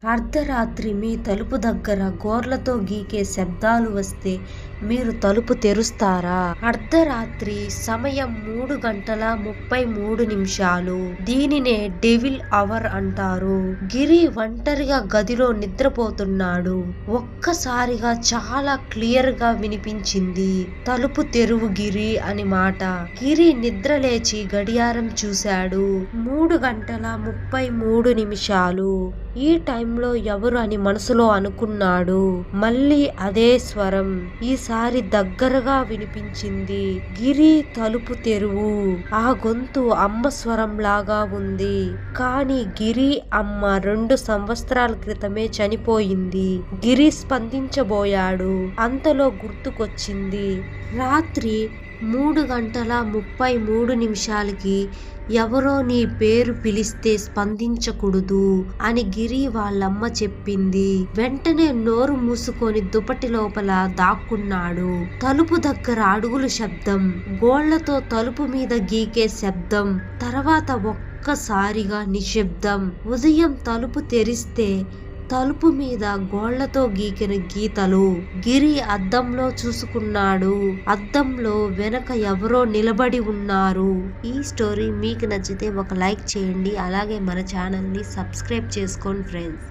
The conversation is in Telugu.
అర్ధరాత్రి మీ తలుపు దగ్గర గోర్లతో గీకే శబ్దాలు వస్తే మీరు తలుపు తెరుస్తారా? అర్ధరాత్రి సమయం 3:33. దీనినే డెవిల్ అవర్ అంటారు. గిరి ఒంటరిగా గదిలో నిద్రపోతున్నాడు. ఒక్కసారిగా చాలా క్లియర్ గా వినిపించింది, తలుపు తెరువు గిరి అని మాట. గిరి నిద్ర లేచి గడియారం చూశాడు. 3:33. ఈ టైంలో ఎవరు అని మనసులో అనుకున్నాడు. మళ్ళీ అదే స్వరం, ఈసారి దగ్గరగా వినిపించింది. గిరి తలుపు తెరువు. ఆ గొంతు అమ్మ స్వరం లాగా ఉంది. కానీ గిరి అమ్మ 2 సంవత్సరాల క్రితమే చనిపోయింది. గిరి స్పందించబోయాడు. అంతలో గుర్తుకొచ్చింది, రాత్రి 3:33కి ఎవరో నీ పేరు పిలిస్తే స్పందించకూడదు అని గిరి వాళ్ళమ్మ చెప్పింది. వెంటనే నోరు మూసుకొని దుప్పటి లోపల దాక్కున్నాడు. తలుపు దగ్గర అడుగుల శబ్దం, గోళ్లతో తలుపు మీద గీకే శబ్దం, తర్వాత ఒక్కసారిగా నిశ్శబ్దం. ఉదయం తలుపు తెరిస్తే తలుపు మీద గోళ్లతో గీకిన గీతలు. గిరి అద్దంలో చూసుకున్నాడు. అద్దంలో వెనక ఎవరో నిలబడి ఉన్నారు. ఈ స్టోరీ మీకు నచ్చితే ఒక లైక్ చేయండి. అలాగే మన ఛానల్ ని సబ్స్క్రైబ్ చేసుకోండి ఫ్రెండ్స్.